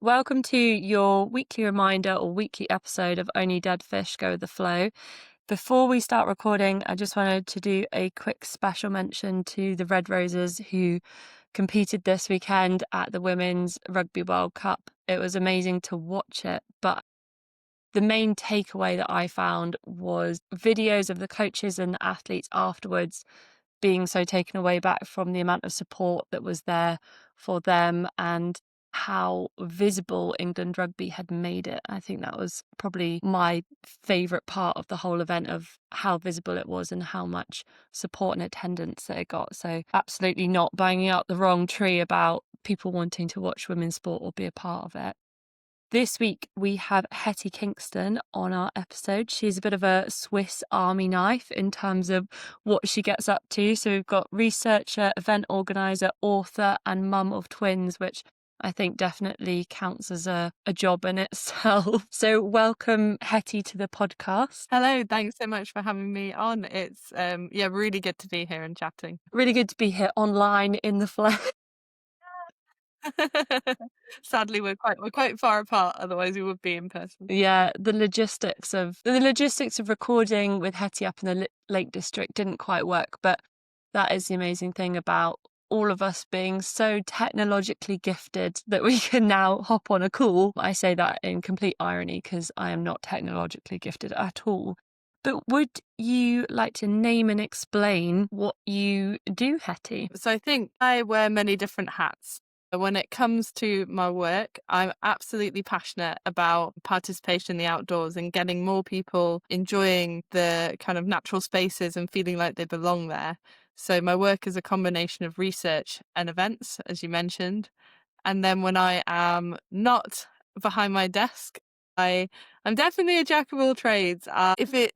Welcome to your weekly reminder or weekly episode of Only Dead Fish Go with the Flow. Before we start recording, I just wanted to do a quick special mention to the Red Roses who competed this weekend at the Women's Rugby World Cup. It was amazing to watch it, but the main takeaway that I found was videos of the coaches and the athletes afterwards being so taken away back from the amount of support that was there for them and how visible England rugby had made it. I think that was probably my favourite part of the whole event, of how visible it was and how much support and attendance that it got. So absolutely not banging out the wrong tree about people wanting to watch women's sport or be a part of it. This week we have Hetty Kingston on our episode. She's a bit of a Swiss Army knife in terms of what she gets up to. So we've got researcher, event organiser, author and mum of twins, which I think definitely counts as a job in itself. So welcome, Hetty, to the podcast. Hello, thanks so much for having me on. It's really good to be here and chatting. Really good to be here online in the flesh. Sadly, we're quite far apart, otherwise we would be in person. Yeah, the logistics of recording with Hetty up in the Lake District didn't quite work, but that is the amazing thing about all of us being so technologically gifted that we can now hop on a call. I say that in complete irony because I am not technologically gifted at all. But would you like to name and explain what you do, Hetty? So I think I wear many different hats. When it comes to my work, I'm absolutely passionate about participation in the outdoors and getting more people enjoying the kind of natural spaces and feeling like they belong there. So my work is a combination of research and events, as you mentioned. And then when I am not behind my desk, I'm definitely a jack of all trades. If it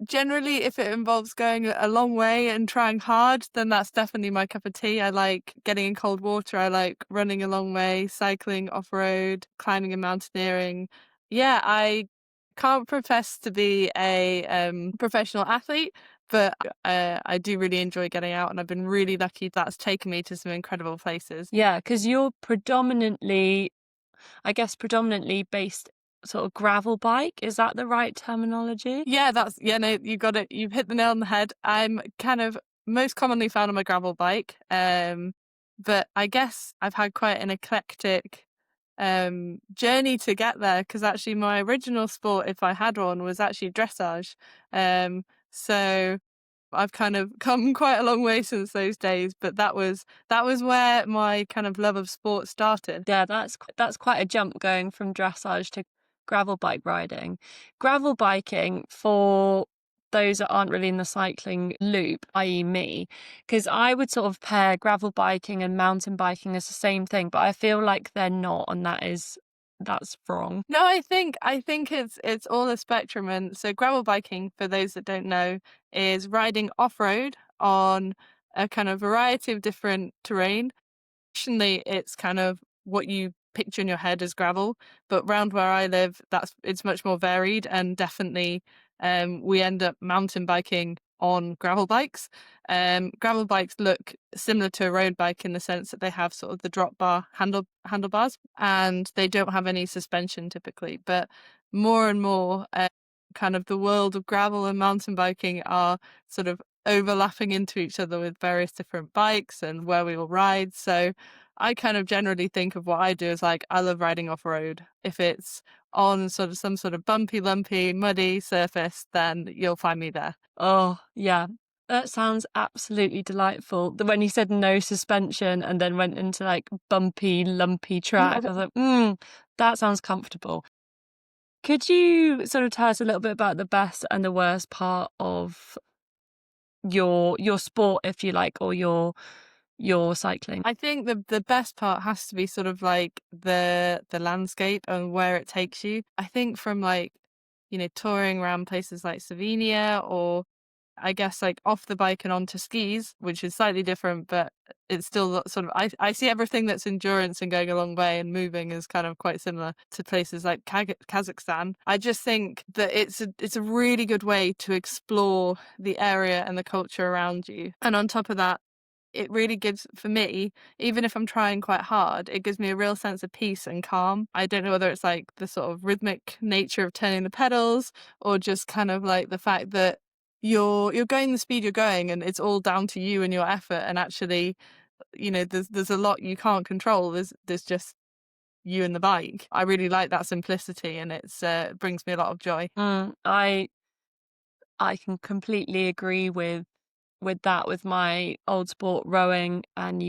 involves going a long way and trying hard, then that's definitely my cup of tea. I like getting in cold water. I like running a long way, cycling off road, climbing and mountaineering. Yeah, I can't profess to be a professional athlete, but I do really enjoy getting out, and I've been really lucky that's taken me to some incredible places. Yeah, because you're predominantly based sort of gravel bike. Is that the right terminology? Yeah, no, you got it. You've hit the nail on the head. I'm kind of most commonly found on my gravel bike. But I guess I've had quite an eclectic journey to get there, because actually my original sport, if I had one, was actually dressage. So I've kind of come quite a long way since those days, but that was where my kind of love of sport started. Yeah, that's quite a jump going from dressage to gravel bike riding. Gravel biking, for those that aren't really in the cycling loop, i.e. me, because I would sort of pair gravel biking and mountain biking as the same thing, but I feel like they're not, and that's wrong. No, I think it's all a spectrum. And so gravel biking, for those that don't know, is riding off-road on a kind of variety of different terrain. Traditionally, it's kind of what you picture in your head as gravel, but round where I live, it's much more varied, and definitely we end up mountain biking on gravel bikes. Gravel bikes look similar to a road bike in the sense that they have sort of the drop bar handlebars, and they don't have any suspension typically. But more and more, kind of the world of gravel and mountain biking are sort of overlapping into each other with various different bikes and where we all ride. So I kind of generally think of what I do as like, I love riding off road. If it's on sort of some sort of bumpy, lumpy, muddy surface, then you'll find me there. Oh, yeah. That sounds absolutely delightful. When you said no suspension and then went into like bumpy, lumpy track, I was like, that sounds comfortable. Could you sort of tell us a little bit about the best and the worst part of your sport, if you like, or your cycling? I think the best part has to be sort of like the landscape and where it takes you. I think from like, touring around places like Slovenia, or I guess like off the bike and onto skis, which is slightly different, but it's still sort of, I see everything that's endurance and going a long way and moving is kind of quite similar to places like Kazakhstan. I just think that it's a really good way to explore the area and the culture around you. And on top of that, it really gives, for me, even if I'm trying quite hard, it gives me a real sense of peace and calm. I don't know whether it's like the sort of rhythmic nature of turning the pedals or just kind of like the fact that you're going the speed you're going and it's all down to you and your effort, and actually, there's a lot you can't control. There's just you and the bike. I really like that simplicity, and it brings me a lot of joy. I can completely agree with that with my old sport rowing, and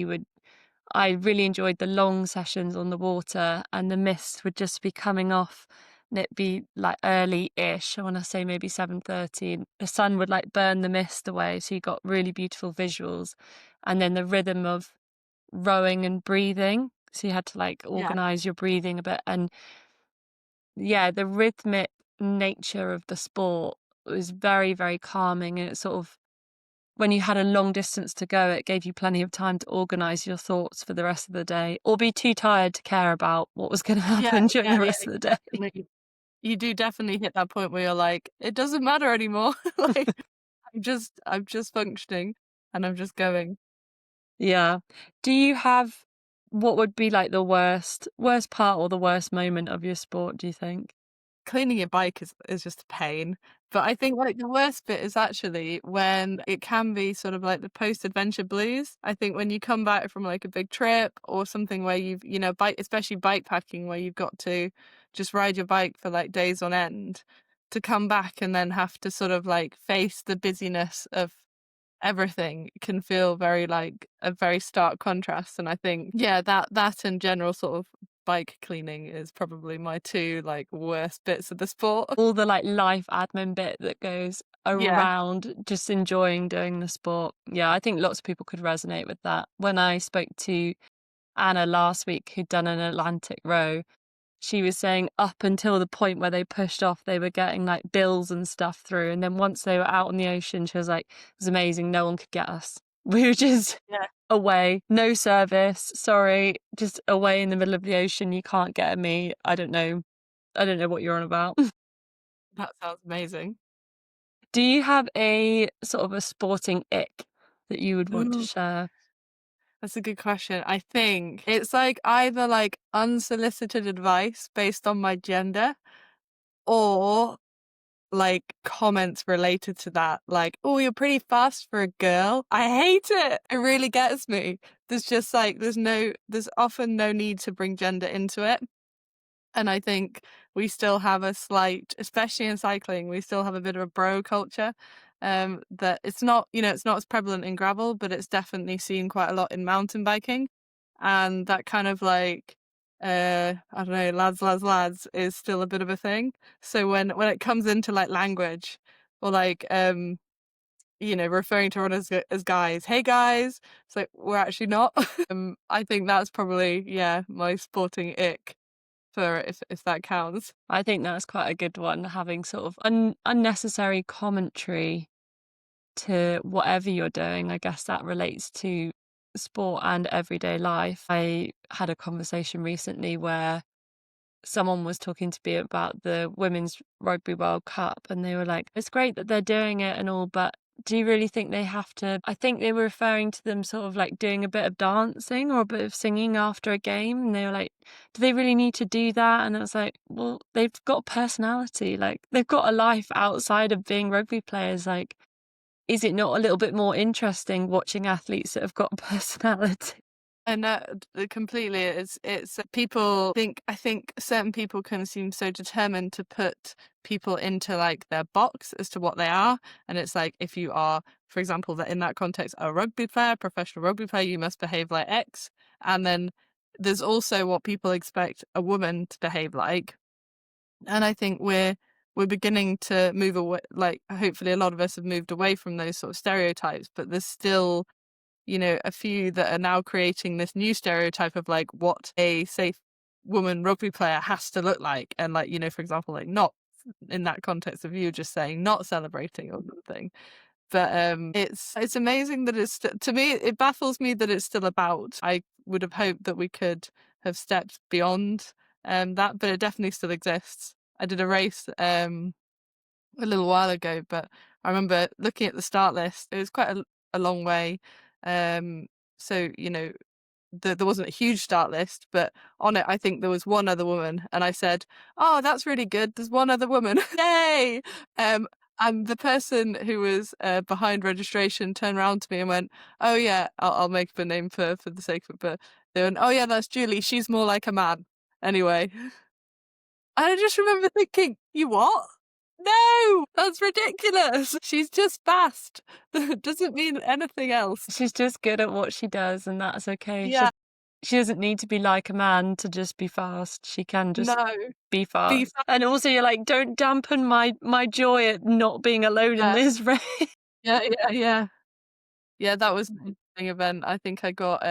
I really enjoyed the long sessions on the water, and the mist would just be coming off, and it'd be like early-ish. I want to say maybe 7:30, and the sun would like burn the mist away, so you got really beautiful visuals. And then the rhythm of rowing and breathing, so you had to like Yeah. organize your breathing a bit. And yeah, the rhythmic nature of the sport was very, very calming, and it sort of, when you had a long distance to go, it gave you plenty of time to organise your thoughts for the rest of the day, or be too tired to care about what was going to Yeah, happen during yeah, the yeah, rest of the day. definitely. You do definitely hit that point where you're like, "It doesn't matter anymore." Like, I'm just functioning and I'm just going. Yeah. Do you have, what would be like the worst part or the worst moment of your sport, do you think? Cleaning your bike is just a pain, but I think, like, the worst bit is actually when it can be sort of like the post-adventure blues. I think when you come back from, like, a big trip or something where you've, bike especially bike packing, where you've got to just ride your bike for, like, days on end, to come back and then have to sort of, like, face the busyness of everything can feel very, like, a very stark contrast. And I think, yeah, that and general sort of bike cleaning is probably my two, like, worst bits of the sport. All the like life admin bit that goes Yeah, around just enjoying doing the sport. Yeah, I think lots of people could resonate with that. When I spoke to Anna last week, who'd done an Atlantic row, she was saying up until the point where they pushed off, they were getting like bills and stuff through. And then once they were out on the ocean, she was like, it was amazing. No one could get us. We were just yeah, away, no service. Sorry, just away in the middle of the ocean. You can't get at me. I don't know. I don't know what you're on about. that sounds amazing. Do you have a sort of a sporting ick that you would want to Ooh, share? that's a good question. I think it's, like, either, like, unsolicited advice based on my gender or, like, comments related to that, like, "Oh, you're pretty fast for a girl." I hate it. It really gets me. There's just, like, there's often no need to bring gender into it. And I think we still have a slight, especially in cycling, we still have a bit of a bro culture. That it's not as prevalent in gravel, but it's definitely seen quite a lot in mountain biking. And that kind of like, I don't know, lads is still a bit of a thing. So when it comes into like language or like, referring to runners as guys, "Hey guys," it's like, we're actually not. I think that's probably, yeah, my sporting ick, for if that counts. I think that's quite a good one, having sort of unnecessary commentary to whatever you're doing. I guess that relates to sport and everyday life. I had a conversation recently where someone was talking to me about the Women's Rugby World Cup, and they were like, it's great that they're doing it and all, but do you really think they have to? I think they were referring to them sort of like doing a bit of dancing or a bit of singing after a game. And they were like, do they really need to do that? And I was like, well, they've got personality. Like, they've got a life outside of being rugby players. Like, is it not a little bit more interesting watching athletes that have got personality? And completely, it's people think, I think certain people can seem so determined to put people into like their box as to what they are. And it's like, if you are, for example, that in that context, a rugby player, professional rugby player, you must behave like X. And then there's also what people expect a woman to behave like. And I think we're beginning to move away, like hopefully a lot of us have moved away from those sort of stereotypes, but there's still, a few that are now creating this new stereotype of like what a safe woman rugby player has to look like. And like, for example, like not in that context of you just saying not celebrating or something. But it's amazing that to me, it baffles me that it's still about. I would have hoped that we could have stepped beyond that, but it definitely still exists. I did a race a little while ago, but I remember looking at the start list. It was quite a long way. So, there wasn't a huge start list, but on it, I think there was one other woman. And I said, "Oh, that's really good. There's one other woman. Yay!" Um, and the person who was behind registration turned around to me and went, "Oh, yeah, I'll make up a name for the sake of it." But they went, "Oh, yeah, that's Julie. She's more like a man." Anyway. And I just remember thinking, "You what? No, that's ridiculous. She's just fast. Doesn't mean anything else." She's just good at what she does, and that's okay. Yeah, She doesn't need to be like a man to just be fast. She can just no, be be fast. fast. And also you're like, "Don't dampen my joy at not being alone in Yeah, this race." yeah, yeah, yeah. Yeah, that was an interesting event. I think I got,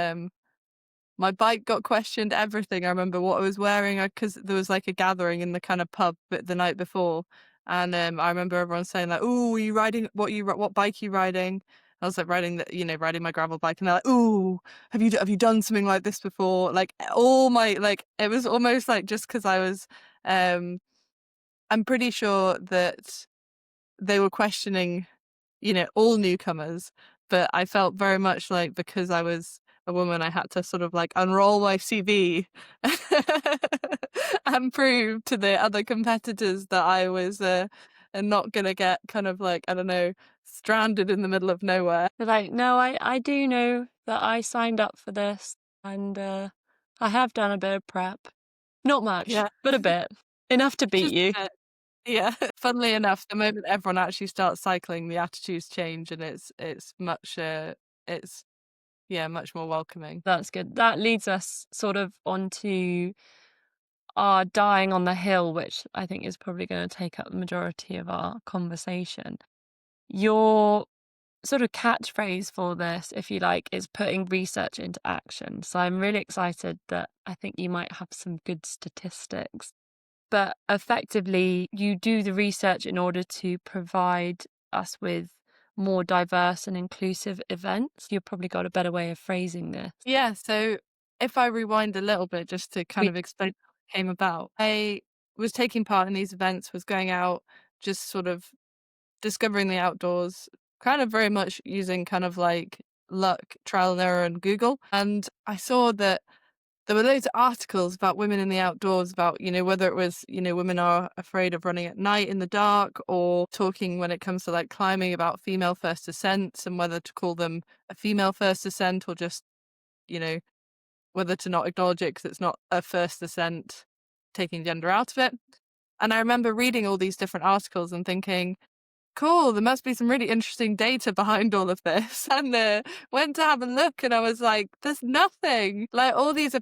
my bike got questioned, everything. I remember what I was wearing, because there was, like, a gathering in the kind of pub the night before, and, I remember everyone saying, like, "Ooh, are you riding what bike are you riding?" I was, like, riding my gravel bike, and they're like, "Ooh, have you done something like this before?" Like, all my like, it was almost like just because I was, um I'm pretty sure that they were questioning, all newcomers, but I felt very much like because I was a woman, I had to sort of like unroll my CV and prove to the other competitors that I was not gonna get kind of like, I don't know, stranded in the middle of nowhere. They're like, "No, I do know that I signed up for this, and, I have done a bit of prep. Not much, Yeah, but a bit. Enough to beat just you." a bit. Yeah. Funnily enough, the moment everyone actually starts cycling, the attitudes change and it's much it's yeah, much more welcoming. That's good. That leads us sort of onto our dying on the hill, which I think is probably gonna take up the majority of our conversation. Your sort of catchphrase for this, if you like, is putting research into action. So I'm really excited that I think you might have some good statistics. But effectively, you do the research in order to provide us with more diverse and inclusive events. You've probably got a better way of phrasing this. Yeah, so if I rewind a little bit just to kind We of explain how it came about, I was taking part in these events, was going out, just sort of discovering the outdoors, kind of very much using kind of like luck, trial and error, and Google. And I saw that there were loads of articles about women in the outdoors, about, whether it was, women are afraid of running at night in the dark, or talking when it comes to like climbing about female first ascents and whether to call them a female first ascent or just, you know, whether to not acknowledge it because it's not a first ascent, taking gender out of it. And I remember reading all these different articles and thinking, cool, there must be some really interesting data behind all of this. And went to have a look and I was like, there's nothing. Like all these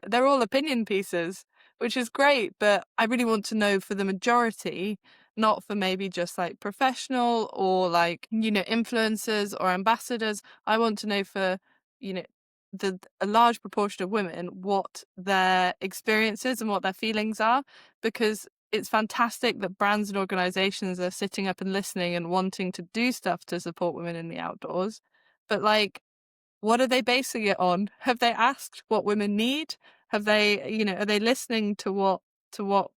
they're all opinion pieces, which is great, but I really want to know for the majority, not for maybe just like professional or like, influencers or ambassadors. I want to know for, you know, a large proportion of women what their experiences and what their feelings are, because it's fantastic that brands and organizations are sitting up and listening and wanting to do stuff to support women in the outdoors. But like, what are they basing it on? Have they asked what women need? Have they, are they listening to what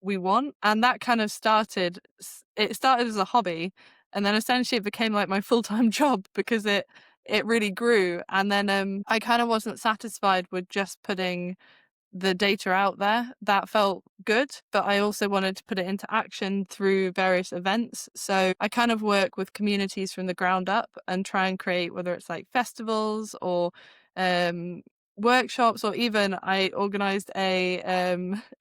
we want? And that kind of it started as a hobby, and then essentially it became like my full-time job because it really grew. And then I kind of wasn't satisfied with just putting the data out there. That felt good, but I also wanted to put it into action through various events. So I kind of work with communities from the ground up and try and create, whether it's like festivals or um, workshops, or even I organized a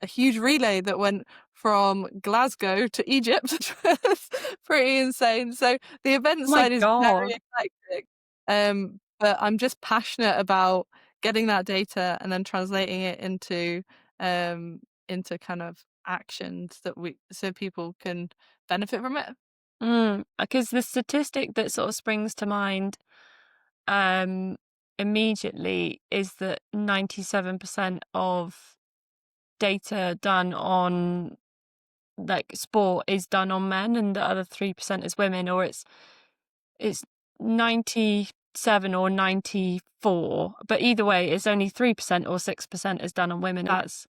huge relay that went from Glasgow to Egypt, which was pretty insane. So the event Oh my side is very god. eclectic. But I'm just passionate about getting that data and then translating it into kind of actions that so people can benefit from it. Because the statistic that sort of springs to mind um, immediately is that 97% of data done on like sport is done on men and the other 3% is women, or it's 97 or 94, but either way it's only 3% or 6% is done on women. That's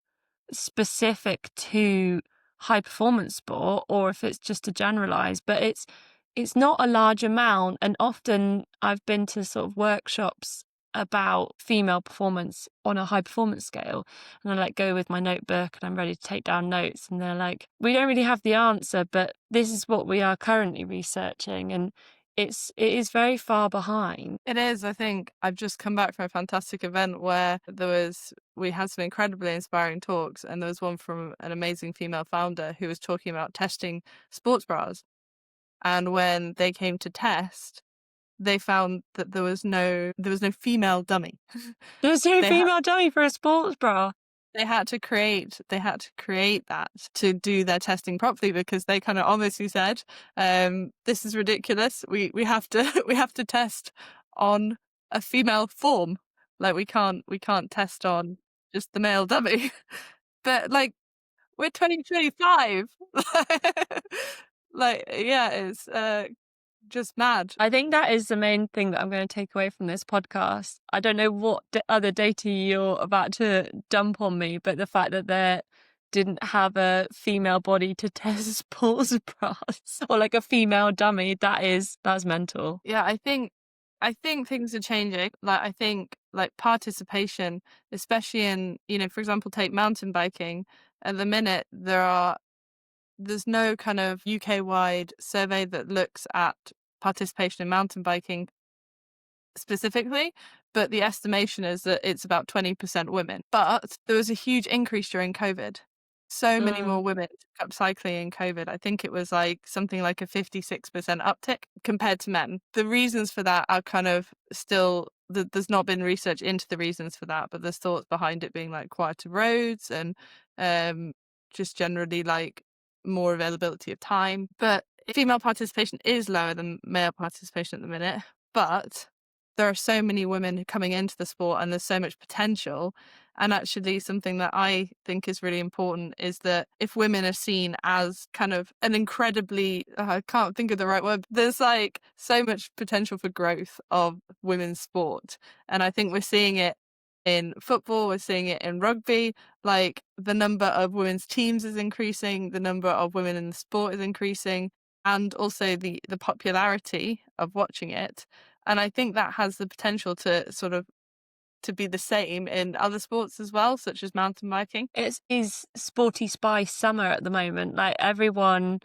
specific to high performance sport, or if it's just to generalize, but it's not a large amount. And often I've been to sort of workshops about female performance on a high performance scale, and I like go with my notebook and I'm ready to take down notes, and they're like, we don't really have the answer, but this is what we are currently researching, and it is very far behind. It is. I think I've just come back from a fantastic event where we had some incredibly inspiring talks, and there was one from an amazing female founder who was talking about testing sports bras. And when they came to test, they found that there was no female dummy. There's no They had female dummy for a sports bra. they had to create that to do their testing properly, because they kind of honestly said, this is ridiculous. We have to we have to test on a female form. Like we can't test on just the male dummy. But like, we're 2025. Like, yeah, it's just mad. I think that is the main thing that I'm going to take away from this podcast. I don't know what other data you're about to dump on me, but the fact that they didn't have a female body to test sports bras or like a female dummy, that's mental. Yeah, I think things are changing. Like, I think like participation, especially in, for example, take mountain biking. At the minute, there's no kind of UK-wide survey that looks at participation in mountain biking specifically, but the estimation is that it's about 20% women. But there was a huge increase during COVID. So many Mm. more women took up cycling in COVID. I think it was like something like a 56% uptick compared to men. The reasons for that are kind of still, there's not been research into the reasons for that, but there's thoughts behind it being like quieter roads and just generally like more availability of time. But female participation is lower than male participation at the minute. But there are so many women coming into the sport and there's so much potential. And actually, something that I think is really important is that if women are seen as kind of an incredibly, I can't think of the right word, there's like so much potential for growth of women's sport. And I think we're seeing it in football, we're seeing it in rugby. Like, the number of women's teams is increasing, the number of women in the sport is increasing, and also the popularity of watching it. And I think that has the potential to sort of to be the same in other sports as well, such as mountain biking. It is sporty spice summer at the moment. Like everyone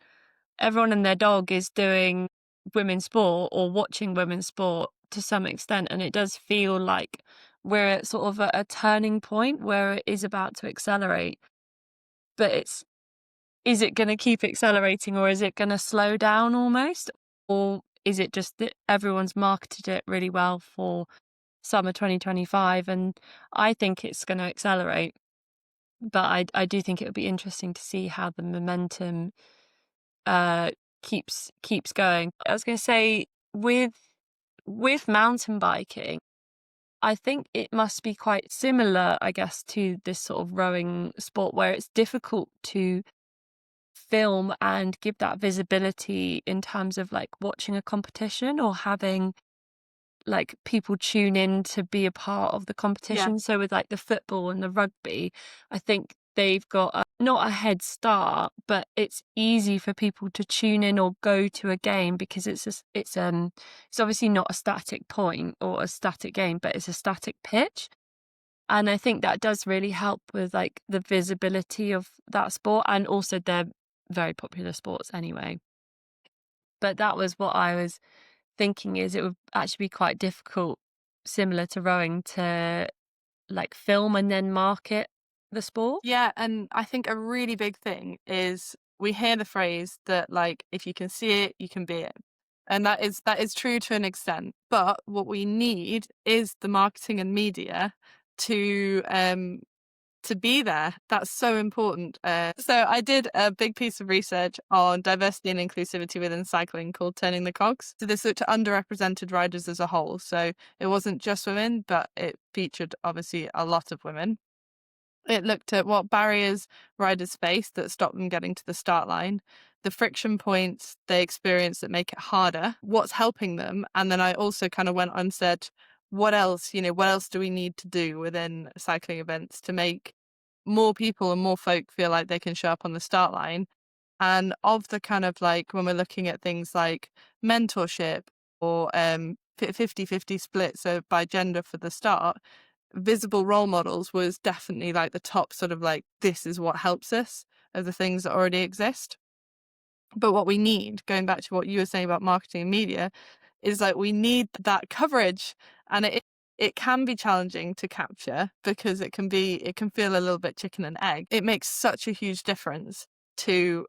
and their dog is doing women's sport or watching women's sport to some extent. And it does feel like we're at sort of a turning point where it is about to accelerate. But is it going to keep accelerating, or is it going to slow down almost? Or is it just that everyone's marketed it really well for summer 2025? And I think it's going to accelerate. But I do think it would be interesting to see how the momentum keeps going. I was going to say, with mountain biking, I think it must be quite similar, I guess, to this sort of rowing sport where it's difficult to film and give that visibility in terms of like watching a competition or having like people tune in to be a part of the Yeah. competition. So with like the football and the rugby, I think they've got not a head start, but it's easy for people to tune in or go to a game because it's obviously not a static point or a static game, but it's a static pitch. And I think that does really help with like the visibility of that sport, and also they're very popular sports anyway. But that was what I was thinking, is it would actually be quite difficult, similar to rowing, to like film and then market the sport. Yeah, and I think a really big thing is we hear the phrase that like, if you can see it, you can be it. And that is true to an extent. But what we need is the marketing and media to be there. That's so important. So I did a big piece of research on diversity and inclusivity within cycling called Turning the Cogs. So this looked at underrepresented riders as a whole. So it wasn't just women, but it featured obviously a lot of women. It looked at what barriers riders face that stop them getting to the start line, the friction points they experience that make it harder, what's helping them. And then I also kind of went on and said, what else do we need to do within cycling events to make more people and more folk feel like they can show up on the start line? And of the kind of like, when we're looking at things like mentorship or 50-50 split, so by gender for the start, visible role models was definitely like the top sort of like, this is what helps us, of the things that already exist. But what we need, going back to what you were saying about marketing and media, is like we need that coverage, and it can be challenging to capture because it can feel a little bit chicken and egg. It makes such a huge difference to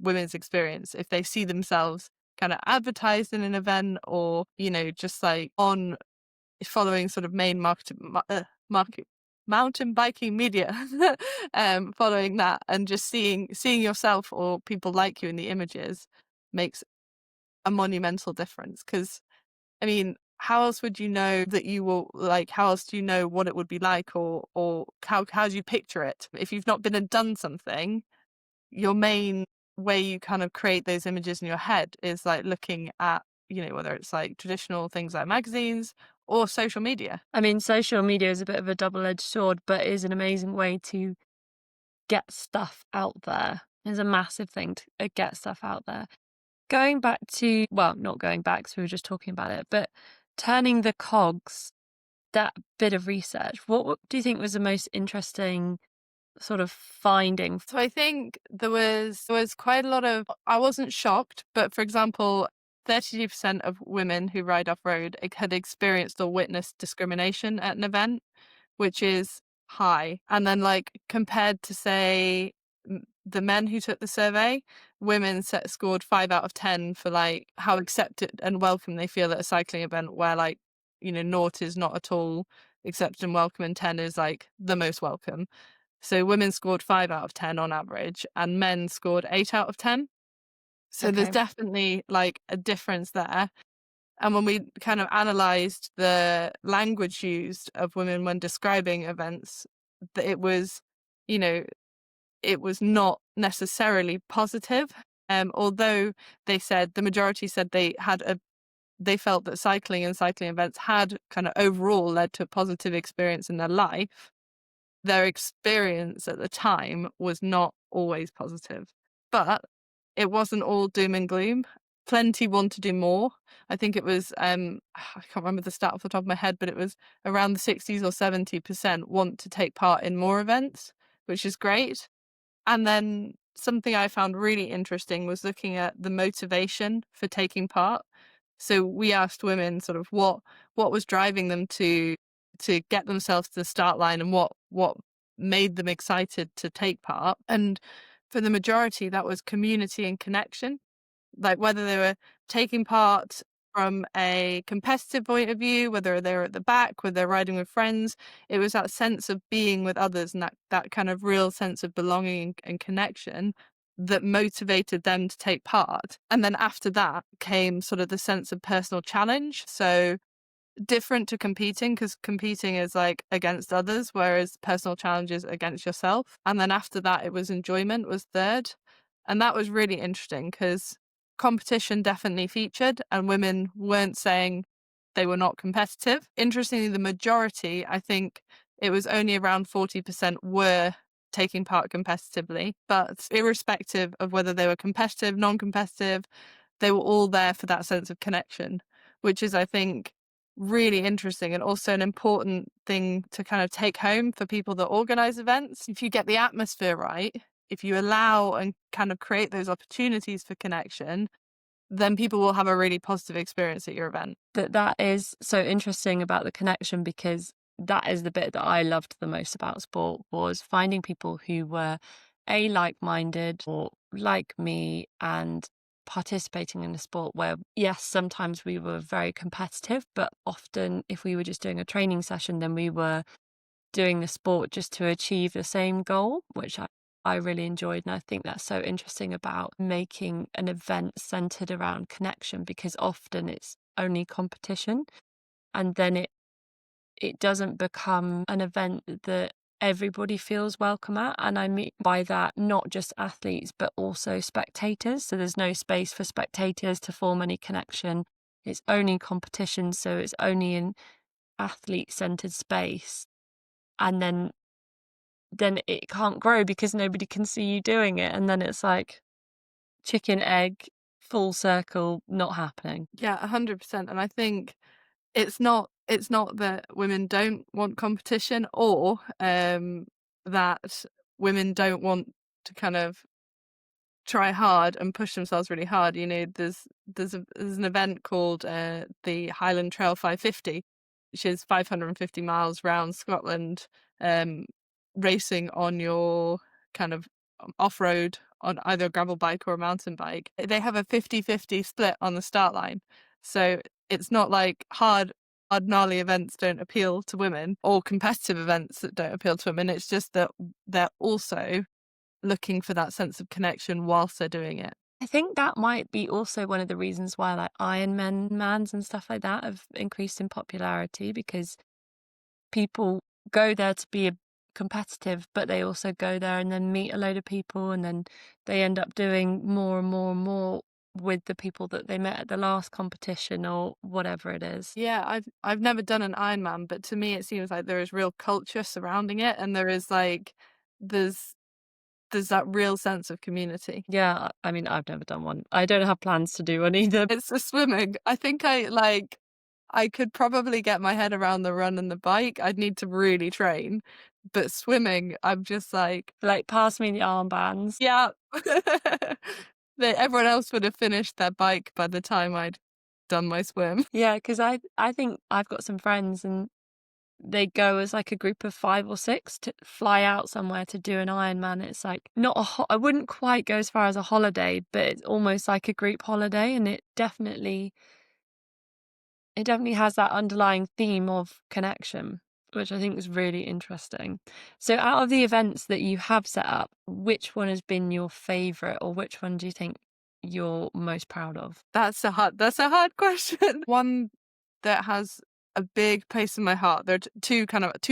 women's experience if they see themselves kind of advertised in an event, or just like on following sort of main mountain biking media, following that, and just seeing yourself or people like you in the images makes a monumental difference. Because I mean, how else would you know that you will, like, how else do you know what it would be like, or how do you picture it if you've not been and done something? Your main way you kind of create those images in your head is like looking at, whether it's like traditional things like magazines or social media. I mean, social media is a bit of a double-edged sword, but is an amazing way to get stuff out there. It's a massive thing to get stuff out there. Going back to, well, not going back, because we were just talking about it, but turning the cogs, that bit of research, what do you think was the most interesting sort of finding? So I think there was quite a lot of, I wasn't shocked, but for example, 32% of women who ride off-road had experienced or witnessed discrimination at an event, which is high. And then, like, compared to, say, the men who took the survey, women scored 5 out of 10 for like how accepted and welcome they feel at a cycling event, where like, naught is not at all accepted and welcome, and 10 is like the most welcome. So women scored 5 out of 10 on average, and men scored 8 out of 10. So there's Okay. definitely like a difference there. And when we kind of analysed the language used of women when describing events, that it was, you know, it was not necessarily positive. Although the majority said they felt that cycling and cycling events had kind of overall led to a positive experience in their life. Their experience at the time was not always positive. But it wasn't all doom and gloom. Plenty want to do more. I think it was, I can't remember the stat off the top of my head, but it was around the 60s or 70% want to take part in more events, which is great. And then something I found really interesting was looking at the motivation for taking part. So we asked women sort of what was driving them to get themselves to the start line, and what made them excited to take part. And for the majority, that was community and connection. Like whether they were taking part from a competitive point of view, whether they're at the back, whether they're riding with friends, it was that sense of being with others, and that kind of real sense of belonging and connection that motivated them to take part. And then after that came sort of the sense of personal challenge. So different to competing, because competing is like against others, whereas personal challenge is against yourself. And then after that, it was enjoyment was third. And that was really interesting because competition definitely featured, and women weren't saying they were not competitive. Interestingly, the majority, I think it was only around 40% were taking part competitively, but irrespective of whether they were competitive, non-competitive, they were all there for that sense of connection, which is, I think, really interesting, and also an important thing to kind of take home for people that organize events. If you get the atmosphere right, if you allow and kind of create those opportunities for connection, then people will have a really positive experience at your event. That is so interesting about the connection, because that is the bit that I loved the most about sport, was finding people who were like-minded or like me, and participating in a sport where, yes, sometimes we were very competitive, but often if we were just doing a training session, then we were doing the sport just to achieve the same goal, which I really enjoyed. And I think that's so interesting about making an event centered around connection, because often it's only competition, and then it doesn't become an event that everybody feels welcome at. And I mean by that, not just athletes, but also spectators. So there's no space for spectators to form any connection. It's only competition, so it's only an athlete-centered space. And then it can't grow because nobody can see you doing it. And then it's like chicken egg full circle not happening. Yeah, 100%. And I think it's not that women don't want competition or that women don't want to kind of try hard and push themselves really hard. You know, there's an event called the Highland Trail 550, which is 550 miles round Scotland, um, racing on your kind of off-road on either a gravel bike or a mountain bike. They have a 50-50 split on the start line. So it's not like hard gnarly events don't appeal to women or competitive events that don't appeal to women. It's just that they're also looking for that sense of connection whilst they're doing it. I think that might be also one of the reasons why like Ironmans and stuff like that have increased in popularity, because people go there to be competitive, but they also go there and then meet a load of people, and then they end up doing more and more and more with the people that they met at the last competition or whatever it is. Yeah, I've never done an Ironman, but to me it seems like there is real culture surrounding it, and there is like there's there's that real sense of community. Yeah, I mean, I've never done one. I don't have plans to do one either. It's the swimming. I think I could probably get my head around the run and the bike. I'd need to really train. But swimming, I'm just like, Like, pass me the armbands. yeah. Everyone else would have finished their bike by the time I'd done my swim. Yeah, because I think I've got some friends and they go as like a group of 5 or 6 to fly out somewhere to do an Ironman. It's like not I wouldn't quite go as far as a holiday, but it's almost like a group holiday, and it definitely has that underlying theme of connection, which I think is really interesting. So out of the events that you have set up, which one has been your favorite, or which one do you think you're most proud of? That's a hard question. One that has a big place in my heart. There are two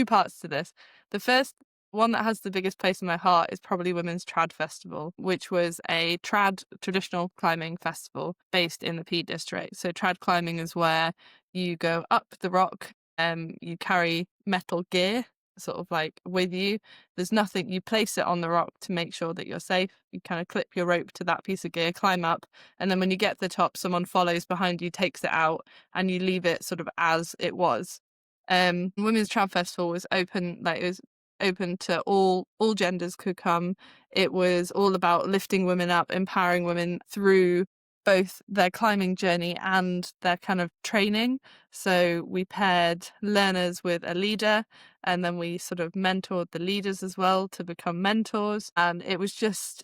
parts to this. The first one that has the biggest place in my heart is probably Women's Trad Festival, which was a trad traditional climbing festival based in the Peak District. So trad climbing is where you go up the rock, you carry metal gear sort of like with you. There's nothing, you place it on the rock to make sure that you're safe. You kind of clip your rope to that piece of gear, climb up, and then when you get to the top, someone follows behind you, takes it out, and you leave it sort of as it was. Women's Trad Festival was open, like it was open to all genders could come. It was all about lifting women up, empowering women through both their climbing journey and their kind of training. So we paired learners with a leader, and then we sort of mentored the leaders as well to become mentors. And it was just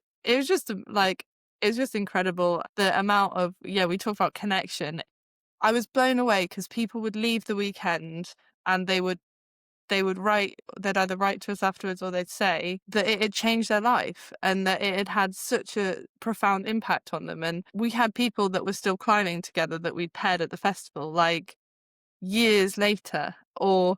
incredible. The amount of, yeah, we talk about connection. I was blown away because people would leave the weekend and they'd either write to us afterwards or they'd say that it had changed their life and that it had had such a profound impact on them. And we had people that were still climbing together that we'd paired at the festival, like years later, or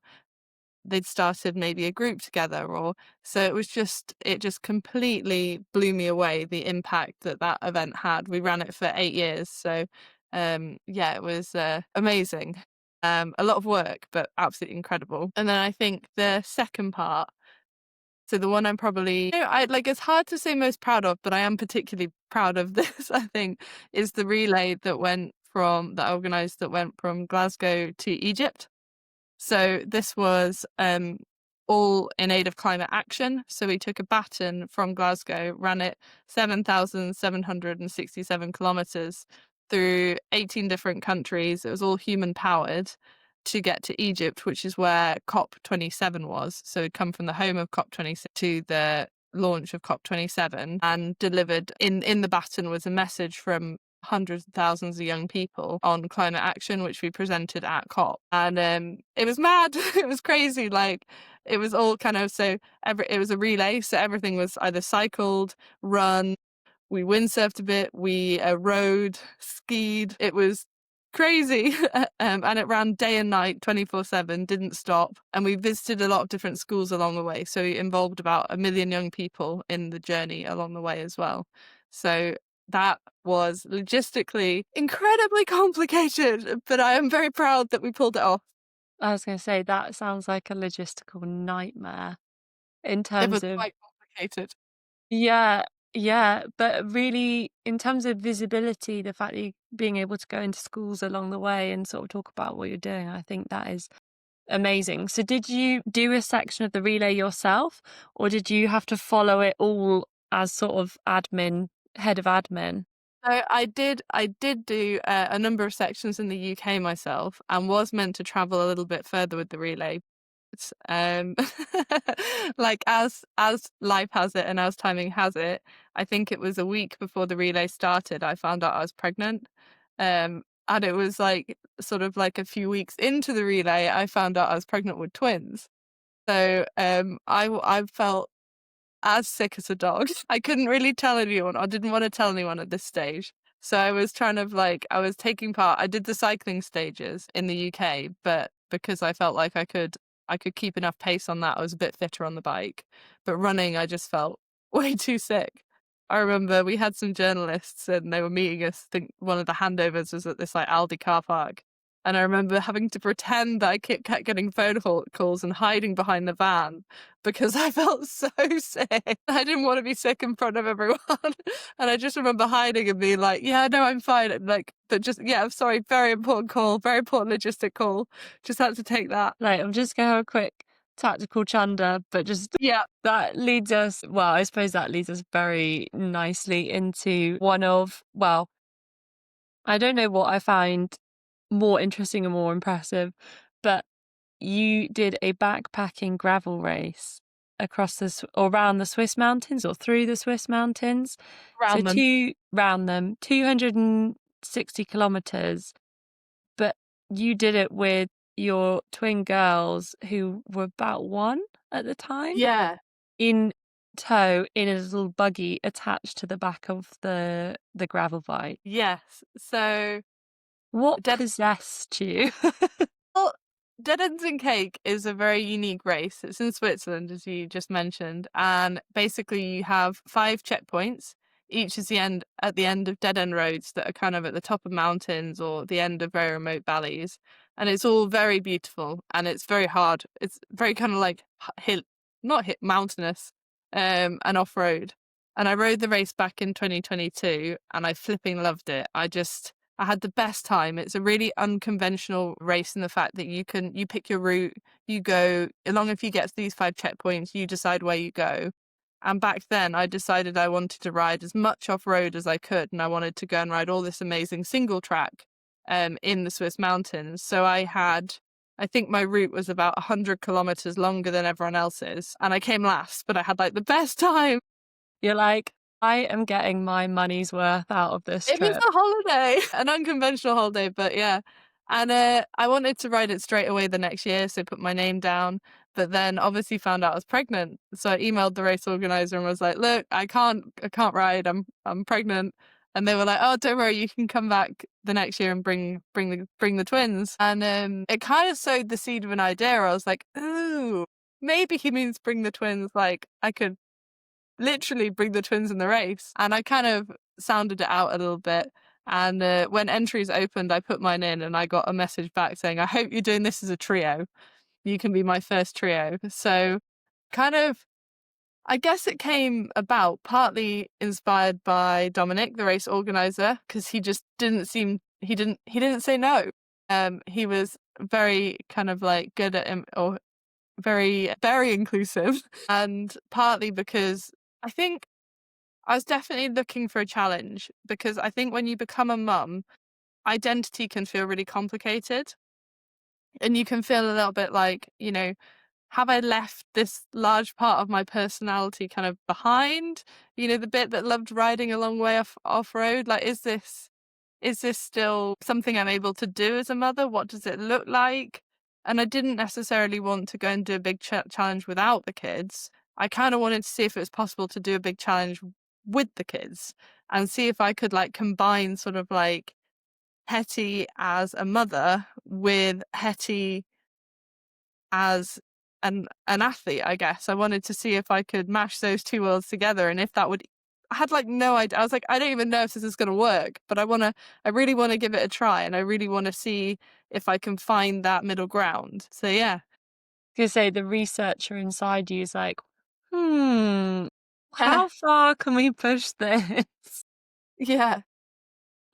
they'd started maybe a group together, or so it just completely blew me away, the impact that event had. We ran it for 8 years. So yeah, it was amazing. A lot of work, but absolutely incredible. And then I think the second part, so the one I'm probably, I like, it's hard to say most proud of, but I am particularly proud of this, I think, is the relay that organised that went from Glasgow to Egypt. So this was all in aid of climate action. So we took a baton from Glasgow, ran it 7,767 kilometres through 18 different countries. It was all human powered to get to Egypt, which is where COP27 was. So we'd come from the home of COP26 to the launch of COP27, and delivered in the baton was a message from hundreds of thousands of young people on climate action, which we presented at COP. And it was mad. It was crazy. Like, it was all kind of, it was a relay. So everything was either cycled, run, we windsurfed a bit, we rode, skied. It was crazy. And it ran day and night, 24/7, didn't stop. And we visited a lot of different schools along the way. So we involved about 1 million young people in the journey along the way as well. So that was logistically incredibly complicated, but I am very proud that we pulled it off. I was going to say that sounds like a logistical nightmare in It was terms of, quite complicated. yeah, Yeah, but really, in terms of visibility, the fact that you being able to go into schools along the way and sort of talk about what you're doing, I think that is amazing. So did you do a section of the relay yourself, or did you have to follow it all as sort of head of admin? So I did do a number of sections in the UK myself, and was meant to travel a little bit further with the relay. Um, like as life has it and as timing has it, I think it was a week before the relay started, I found out I was pregnant. And it was like sort of like a few weeks into the relay, I found out I was pregnant with twins. So I felt as sick as a dog. I couldn't really tell anyone. I didn't want to tell anyone at this stage. So I was trying to like I was taking part. I did the cycling stages in the UK, but because I felt like I could keep enough pace on that, I was a bit fitter on the bike. But running, I just felt way too sick. I remember we had some journalists and they were meeting us. I think one of the handovers was at this like Aldi car park. And I remember having to pretend that I kept getting phone calls and hiding behind the van because I felt so sick. I didn't want to be sick in front of everyone. And I just remember hiding and being like, yeah, no, I'm fine. And like, but just, yeah, I'm sorry, very important call, very important logistic call. Just had to take that. Like, I'm just gonna have a quick tactical chunder, but just Yeah. that leads us, well, I suppose that leads us very nicely into one of, well, I don't know what I find more interesting and more impressive, but you did a backpacking gravel race across or around the Swiss mountains or through the Swiss mountains. So Around them. round them, 260 kilometers, but you did it with your twin girls who were about one at the time Yeah. in tow in a little buggy attached to the back of the gravel bike. Yes. So What Dead possessed you? well, Dead Ends and Cake is a very unique race. It's in Switzerland, as you just mentioned, and basically you have 5 checkpoints. Each is at the end of dead end roads that are kind of at the top of mountains or the end of very remote valleys, and it's all very beautiful and it's very hard. It's very kind of like hill, not hit mountainous, and off road. And I rode the race back in 2022, and I flipping loved it. I had the best time. It's a really unconventional race in the fact that you pick your route, you go along. If you get to these 5 checkpoints, you decide where you go. And back then I decided I wanted to ride as much off road as I could, and I wanted to go and ride all this amazing single track in the Swiss mountains. So I think my route was about 100 kilometers longer than everyone else's, and I came last, but I had like the best time. You're like, I am getting my money's worth out of this It was trip. a holiday, an unconventional holiday, but yeah. And I wanted to ride it straight away the next year, so put my name down. But then obviously found out I was pregnant, so I emailed the race organizer and was like, "Look, I can't ride. I'm pregnant." And they were like, "Oh, don't worry, you can come back the next year and bring the twins." And it kind of sowed the seed of an idea. I was like, "Ooh, maybe he means bring the twins. Like I could literally bring the twins in the race." And I kind of sounded it out a little bit. And when entries opened, I put mine in and I got a message back saying, "I hope you're doing this as a trio. You can be my first trio." So kind of, I guess it came about partly inspired by Dominic, the race organizer, because he just he didn't say no. He was very kind of like good at him, or very, very inclusive. And partly because I think I was definitely looking for a challenge, because I think when you become a mum, identity can feel really complicated. And you can feel a little bit like, have I left this large part of my personality kind of behind? The bit that loved riding a long way off road. Like, is this still something I'm able to do as a mother? What does it look like? And I didn't necessarily want to go and do a big challenge without the kids. I kind of wanted to see if it was possible to do a big challenge with the kids and see if I could like combine sort of like Hetty as a mother with Hetty as an athlete, I guess. I wanted to see if I could mash those two worlds together, and if that would I had like no idea. I was like, I don't even know if this is gonna work, but I really wanna give it a try, and I really wanna see if I can find that middle ground. So yeah. Gonna say the researcher inside you is like, hmm, how far can we push this? Yeah.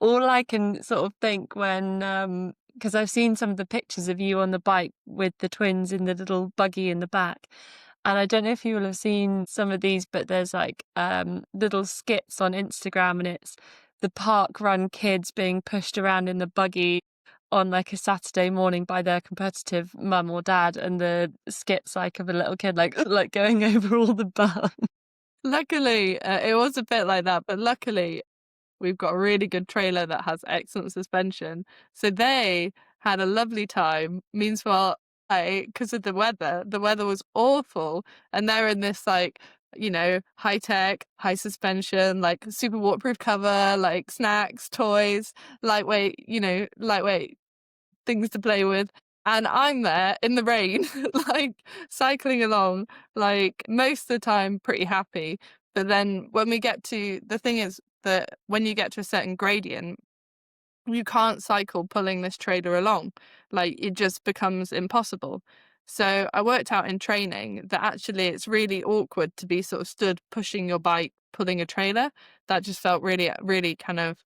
All I can sort of think when, because I've seen some of the pictures of you on the bike with the twins in the little buggy in the back, and I don't know if you will have seen some of these, but there's like, little skits on Instagram, and it's the park run kids being pushed around in the buggy on, like, a Saturday morning by their competitive mum or dad, and the skits, like, of a little kid, like like, going over all the bumps. Luckily, it was a bit like that, but luckily we've got a really good trailer that has excellent suspension. So they had a lovely time. Meanwhile, because of the weather was awful, and they're in this like, high tech, high suspension, like super waterproof cover, like snacks, toys, lightweight things to play with. And I'm there in the rain, like cycling along, like most of the time pretty happy. But then when we get to the thing is that when you get to a certain gradient, you can't cycle pulling this trailer along. Like it just becomes impossible. So I worked out in training that actually it's really awkward to be sort of stood pushing your bike, pulling a trailer. That just felt really, really kind of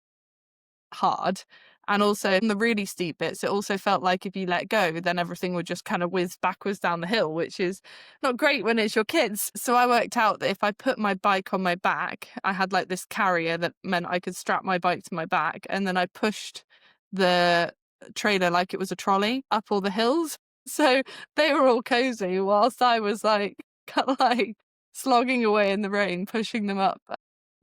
hard. And also in the really steep bits, it also felt like if you let go, then everything would just kind of whiz backwards down the hill, which is not great when it's your kids. So I worked out that if I put my bike on my back, I had like this carrier that meant I could strap my bike to my back. And then I pushed the trailer like it was a trolley up all the hills. So they were all cozy whilst I was like, kind of like slogging away in the rain, pushing them up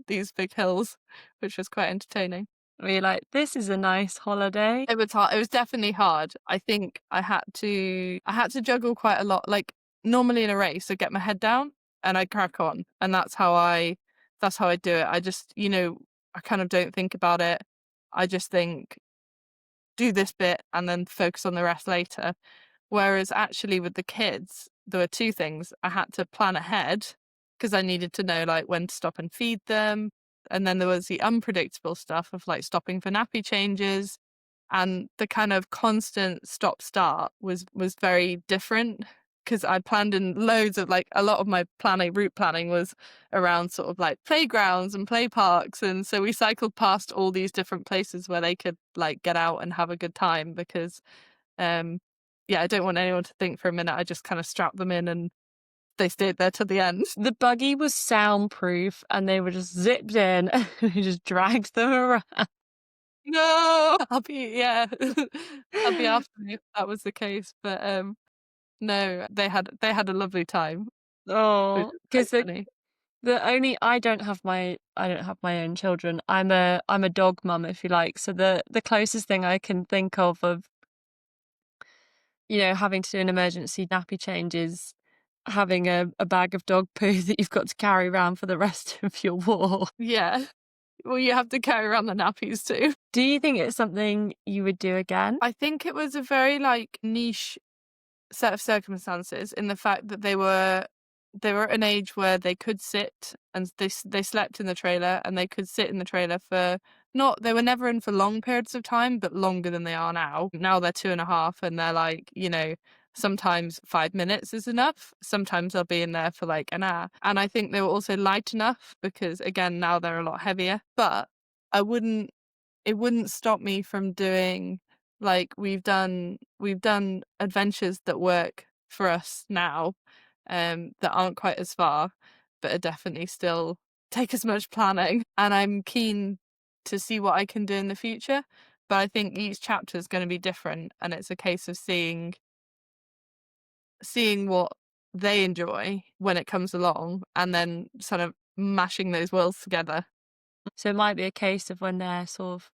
these big hills, which was quite entertaining. Were you like, "This is a nice holiday"? It was hard. It was definitely hard. I think I had to juggle quite a lot. Like normally in a race, I get my head down and I crack on, and that's how I do it. I just, I kind of don't think about it. I just think do this bit and then focus on the rest later. Whereas actually with the kids, there were two things. I had to plan ahead because I needed to know like when to stop and feed them. And then there was the unpredictable stuff of like stopping for nappy changes, and the kind of constant stop start was very different because I planned in loads of like a lot of my route planning was around sort of like playgrounds and play parks, and so we cycled past all these different places where they could like get out and have a good time because um yeah, I don't want anyone to think for a minute I just kind of strapped them in and they stayed there till the end. The buggy was soundproof, and they were just zipped in, and we just dragged them around. No, yeah, I'll be after you if that was the case, but no, they had a lovely time, which Oh, is quite because funny. the only I don't have my own children. I'm a dog mum, if you like. So the closest thing I can think of, having to do an emergency nappy change is having a bag of dog poo that you've got to carry around for the rest of your walk. Yeah. Well, you have to carry around the nappies too. Do you think it's something you would do again? I think it was a very, like, niche set of circumstances in the fact that they were at an age where they could sit and they slept in the trailer and they could sit in the trailer for not they were never in for long periods of time, but longer than they are now. Now they're 2.5 and they're like, sometimes 5 minutes is enough. Sometimes they'll be in there for like an hour. And I think they were also light enough because again, now they're a lot heavier. But I wouldn't it wouldn't stop me from doing like we've done adventures that work for us now, that aren't quite as far, but are definitely still take as much planning. And I'm keen to see what I can do in the future. But I think each chapter is going to be different, and it's a case of seeing what they enjoy when it comes along, and then sort of mashing those worlds together. So it might be a case of when they're sort of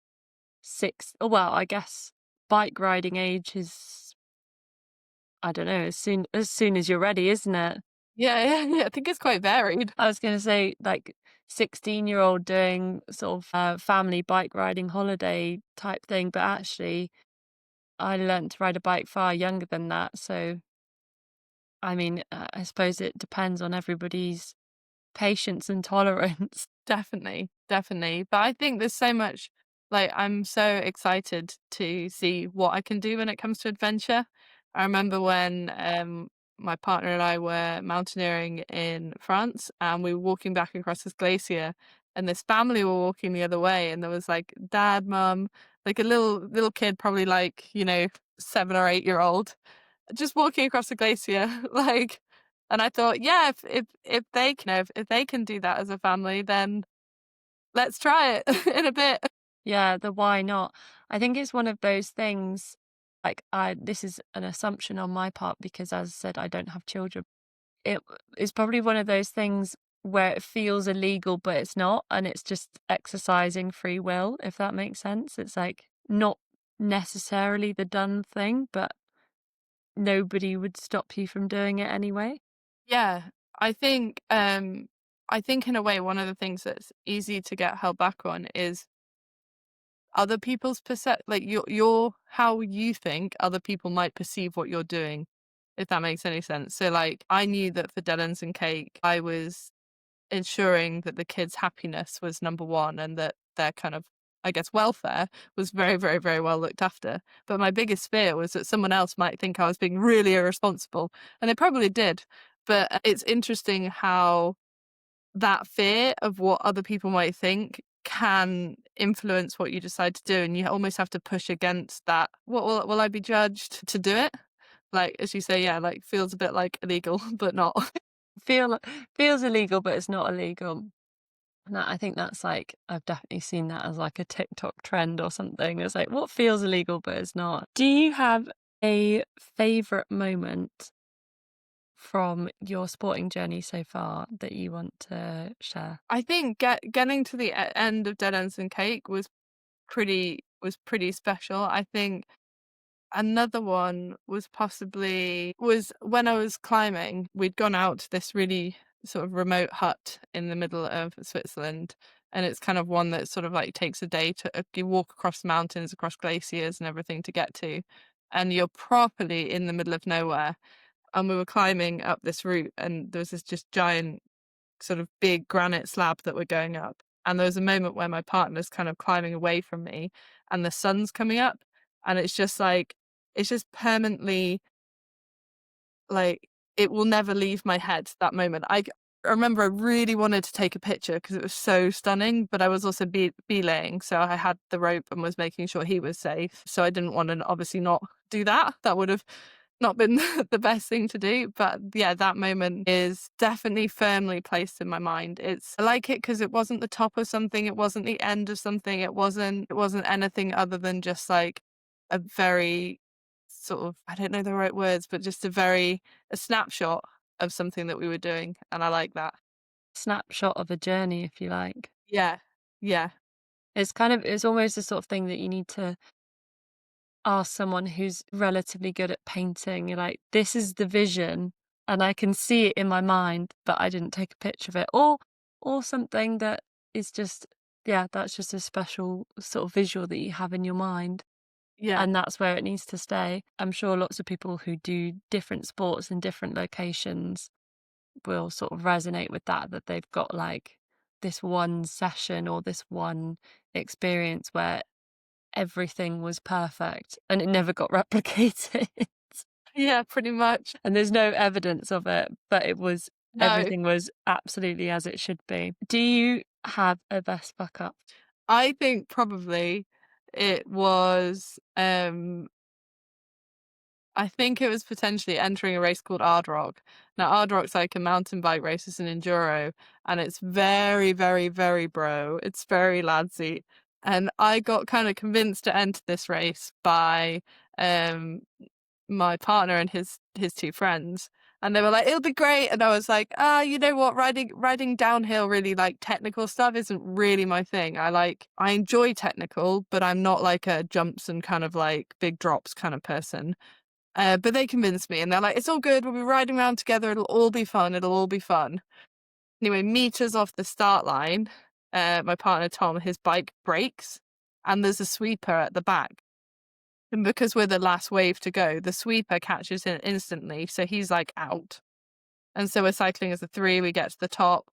6, oh, well, I guess bike riding age is, I don't know, as soon as you're ready, isn't it? Yeah, yeah, yeah. I think it's quite varied. I was gonna say, like, 16-year-old doing sort of, family bike riding holiday type thing, but actually I learnt to ride a bike far younger than that, so, I mean, I suppose it depends on everybody's patience and tolerance. Definitely, definitely. But I think there's so much like I'm so excited to see what I can do when it comes to adventure. I remember when my partner and I were mountaineering in France, and we were walking back across this glacier, and this family were walking the other way, and there was like dad, mum, like a little kid, probably like, 7 or 8 year old, just walking across the glacier, like, and I thought, yeah, if they can, if they can do that as a family, then let's try it in a bit. Yeah, the why not? I think it's one of those things, like, this is an assumption on my part because, as I said, I don't have children. It is probably one of those things where it feels illegal, but it's not, and it's just exercising free will, if that makes sense. It's like not necessarily the done thing, but nobody would stop you from doing it anyway. Yeah, I think I think in a way one of the things that's easy to get held back on is other people's like your how you think other people might perceive what you're doing, if that makes any sense. So like I knew that for Dead Ends and Cake, I was ensuring that the kids' happiness was number one and that their kind of, I guess, welfare was very, very, very well looked after. But my biggest fear was that someone else might think I was being really irresponsible. And they probably did. But it's interesting how that fear of what other people might think can influence what you decide to do. And you almost have to push against that. What will I be judged to do it? Like, as you say, yeah, like feels a bit like illegal, but not. Feel feels illegal, but it's not illegal. And I think that's like I've definitely seen that as like a TikTok trend or something. It's like what feels illegal, but it's not. Do you have a favorite moment from your sporting journey so far that you want to share? I think getting to the end of Dead Ends and Cake was pretty special. I think another one was when I was climbing. We'd gone out to this really sort of remote hut in the middle of Switzerland, and it's kind of one that sort of like takes a day to you walk across mountains, across glaciers, and everything to get to, and you're properly in the middle of nowhere. And we were climbing up this route, and there was this just giant sort of big granite slab that we're going up. And there was a moment where my partner's kind of climbing away from me and the sun's coming up. And it's just permanently like, it will never leave my head, that moment. I remember I really wanted to take a picture because it was so stunning, but I was also belaying. So I had the rope and was making sure he was safe. So I didn't want to obviously not do that. That would have not been the best thing to do. But yeah, that moment is definitely firmly placed in my mind. I like it because it wasn't the top of something, it wasn't the end of something, it wasn't anything other than just like a very sort of, I don't know the right words, but just a snapshot of something that we were doing. And I like that. Snapshot of a journey, if you like. Yeah. Yeah. It's almost the sort of thing that you need to ask someone who's relatively good at painting. You're like, this is the vision, and I can see it in my mind, but I didn't take a picture of it, or something that is just, yeah, that's just a special sort of visual that you have in your mind. Yeah. And that's where it needs to stay. I'm sure lots of people who do different sports in different locations will sort of resonate with that they've got like this one session or this one experience where everything was perfect and it never got replicated. Yeah, pretty much. And there's no evidence of it, but No, everything was absolutely as it should be. Do you have a best fuck up? I think probably it was, I think it was potentially entering a race called Ardrock. Now, Ardrock's like a mountain bike race, it's an enduro, and it's very, very, very bro. It's very ladsy. And I got kind of convinced to enter this race by um my partner and his two friends. And they were like, it'll be great. And I was like, you know what, riding downhill really like technical stuff isn't really my thing. I enjoy technical, but I'm not like a jumps and kind of like big drops kind of person. But they convinced me and they're like, it's all good. We'll be riding around together. It'll all be fun. It'll all be fun. Anyway, meters off the start line, my partner Tom, his bike breaks and there's a sweeper at the back. And because we're the last wave to go, the sweeper catches him instantly. So he's like out. And so we're cycling as a three, we get to the top.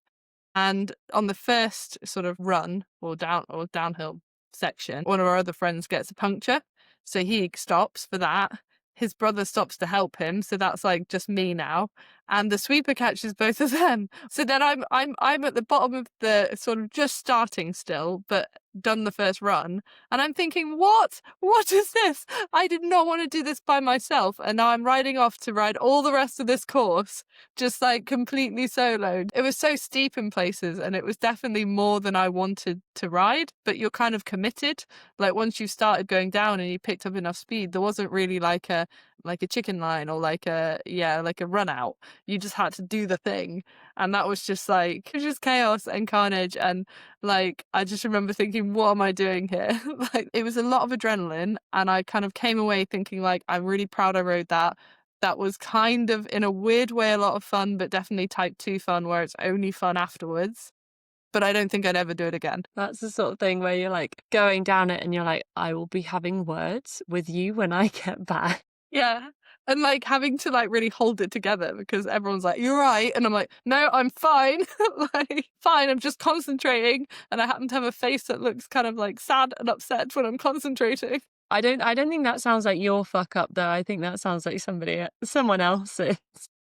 And on the first sort of run or downhill section, one of our other friends gets a puncture. So he stops for that. his brother stops to help him, so that's like just me now. And the sweeper catches both of them. So then I'm at the bottom of the sort of just starting still, but done the first run. And I'm thinking, what? What is this? I did not want to do this by myself. And now I'm riding off to ride all the rest of this course, just like completely soloed. It was so steep in places, and it was definitely more than I wanted to ride, but you're kind of committed. Like once you started going down and you picked up enough speed, there wasn't really like a chicken line or like a run out. You just had to do the thing. And that was just like, it was just chaos and carnage. And like, I just remember thinking, what am I doing here? Like, it was a lot of adrenaline. And I kind of came away thinking, like, I'm really proud I rode that. That was kind of, in a weird way, a lot of fun, but definitely type 2 fun where it's only fun afterwards. But I don't think I'd ever do it again. That's the sort of thing where you're like going down it and you're like, I will be having words with you when I get back. Yeah. And like having to like really hold it together because everyone's like, "You're right." And I'm like, "No, I'm fine." Like, fine, I'm just concentrating. And I happen to have a face that looks kind of like sad and upset when I'm concentrating. I don't think that sounds like your fuck up though. I think that sounds like someone else's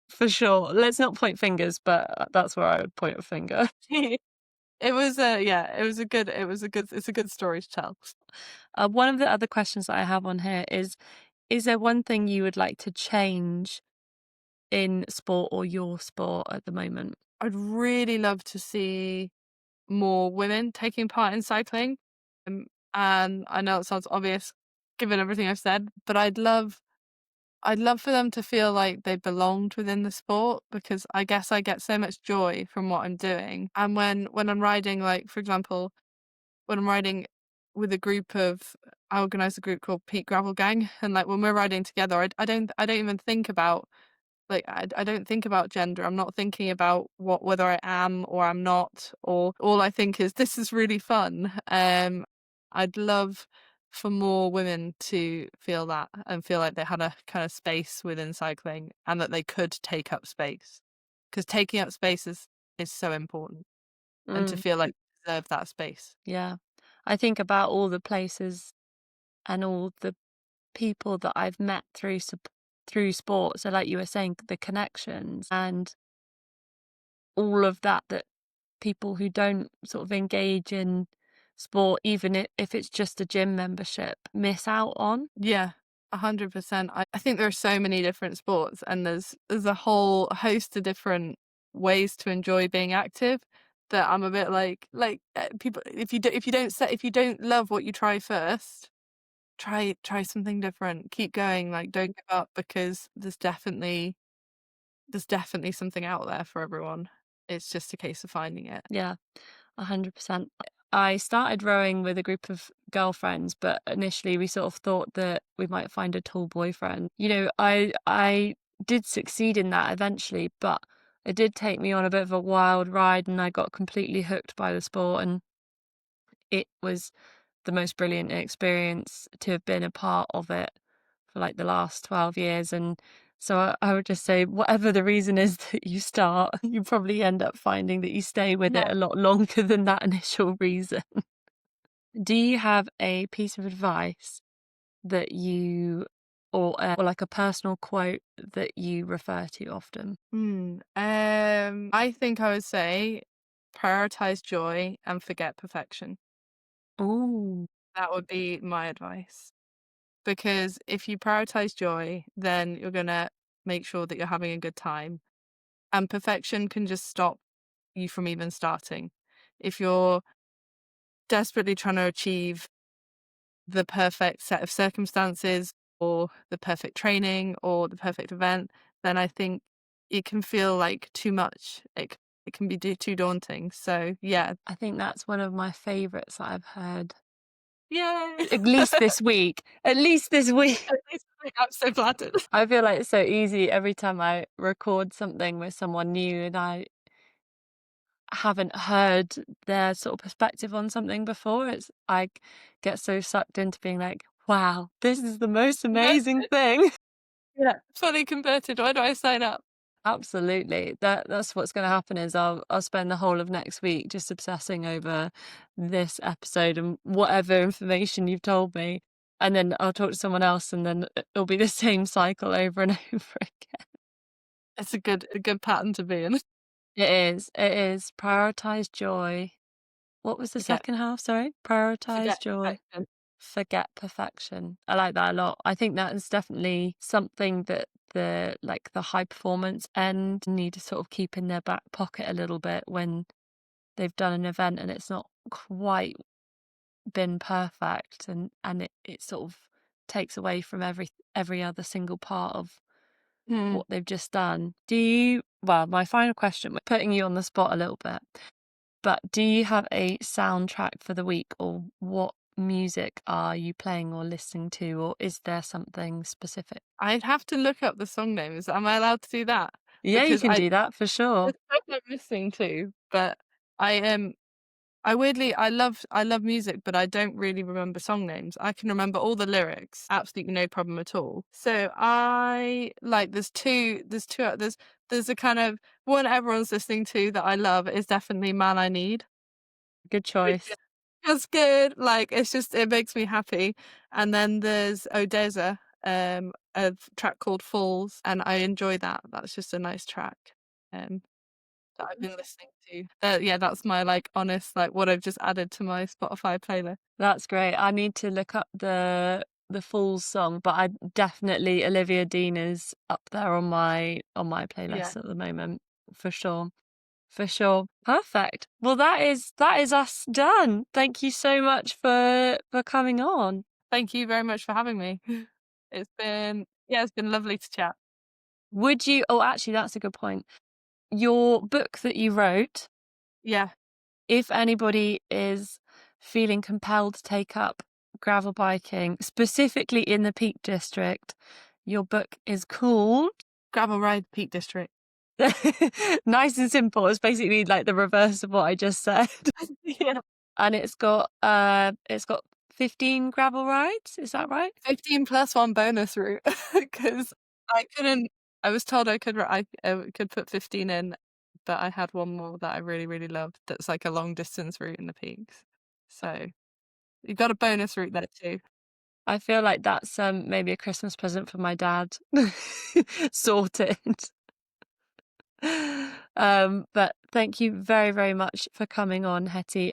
for sure. Let's not point fingers, but that's where I would point a finger. It was yeah, it's a good story to tell. One of the other questions that I have on here is there one thing you would like to change in sport or your sport at the moment? I'd really love to see more women taking part in cycling. And I know it sounds obvious given everything I've said, but I'd love for them to feel like they belonged within the sport because I guess I get so much joy from what I'm doing. And when I'm riding, like for example, when I'm riding with a group of, I organise a group called Peak Gravel Gang, and like when we're riding together, I don't even think about like I don't think about gender. I'm not thinking about whether I am or I'm not, or all I think is this is really fun. I'd love for more women to feel that and feel like they had a kind of space within cycling and that they could take up space because taking up space is so important and to Mm, feel like you deserve that space. yeah. I think about all the places and all the people that I've met through sport. So like you were saying, the connections and all of that people who don't sort of engage in sport, even if it's just a gym membership, miss out on. Yeah, 100%. I think there are so many different sports and there's a whole host of different ways to enjoy being active that I'm a bit people if you don't love what you try first, try something different. Keep going, like don't give up because there's definitely something out there for everyone. It's just a case of finding it. Yeah, 100%. I started rowing with a group of girlfriends, but initially we sort of thought that we might find a tall boyfriend. You know, I did succeed in that eventually, but it did take me on a bit of a wild ride and I got completely hooked by the sport, and it was the most brilliant experience to have been a part of it for like the last 12 years. And so I would just say, whatever the reason is that you start, you probably end up finding that you stay with it Yeah. a lot longer than that initial reason. Do you have a piece of advice that or like a personal quote that you refer to often? I think I would say prioritize joy and forget perfection. Oh, That would be my advice. Because if you prioritize joy, then you're going to make sure that you're having a good time. And perfection can just stop you from even starting. If you're desperately trying to achieve the perfect set of circumstances or the perfect training or the perfect event, then I think it can feel like too much. It can be too daunting. So, yeah. I think that's one of my favorites that I've heard. Yay! At least this week. At least this week. At least I'm so flattered. I feel like it's so easy every time I record something with someone new and I haven't heard their sort of perspective on something before. I get so sucked into being like, wow, this is the most amazing Converted. thing. Yeah. Fully converted. Why do I sign up? Absolutely. That's what's going to happen is I'll spend the whole of next week just obsessing over this episode and whatever information you've told me. and then I'll talk to someone else, and then it'll be the same cycle over and over again. It's a good pattern to be in. It is. Prioritize joy. What was the Forget second half? Sorry? Prioritize forget joy, perfection. forget perfection. I like that a lot. I think that is definitely something that the high performance end need to sort of keep in their back pocket a little bit when they've done an event and it's not quite been perfect, and it sort of takes away from every other single part of Mm. what they've just done. Well, my final question, we're putting you on the spot a little bit, but do you have a soundtrack for the week, or what music are you playing or listening to, or is there something specific? I'd have to look up the song names. Am I allowed to do that? Yeah, you Because can do that for sure. there's stuff I'm listening to, but I am I weirdly I love music, but I don't really remember song names. I can remember all the lyrics, absolutely no problem at all. So I like there's a kind of one everyone's listening to that I love is definitely Man I Need. Good choice. That's good. Like it's just it makes me happy. And then there's Odessa, a track called Falls, and I enjoy that. That's just a nice track. Um that I've been listening to. Yeah, that's my, like, honest, like, what I've just added to my Spotify playlist. That's great. I need to look up the Falls song, but I definitely Olivia Dean is up there on my Yeah. playlist at the moment, for sure. For sure. Perfect. Well, that is us done. Thank you so much for coming on. Thank you very much for having me. It's been lovely to chat. Would you Oh, actually, that's a good point. Your book that you wrote, Yeah. if anybody is feeling compelled to take up gravel biking, specifically in the Peak District, your book is called Gravel Ride Peak District. Nice and simple. It's basically like the reverse of what I just said. Yeah. And it's got 15 gravel rides, is that right? 15 plus 1 bonus route because I couldn't I was told I could put 15 in, but I had one more that I really, really loved that's like a long distance route in the peaks. So, you got a bonus route there too. I feel like that's maybe a Christmas present for my dad. Sorted. But thank you very, very much for coming on, Hetty.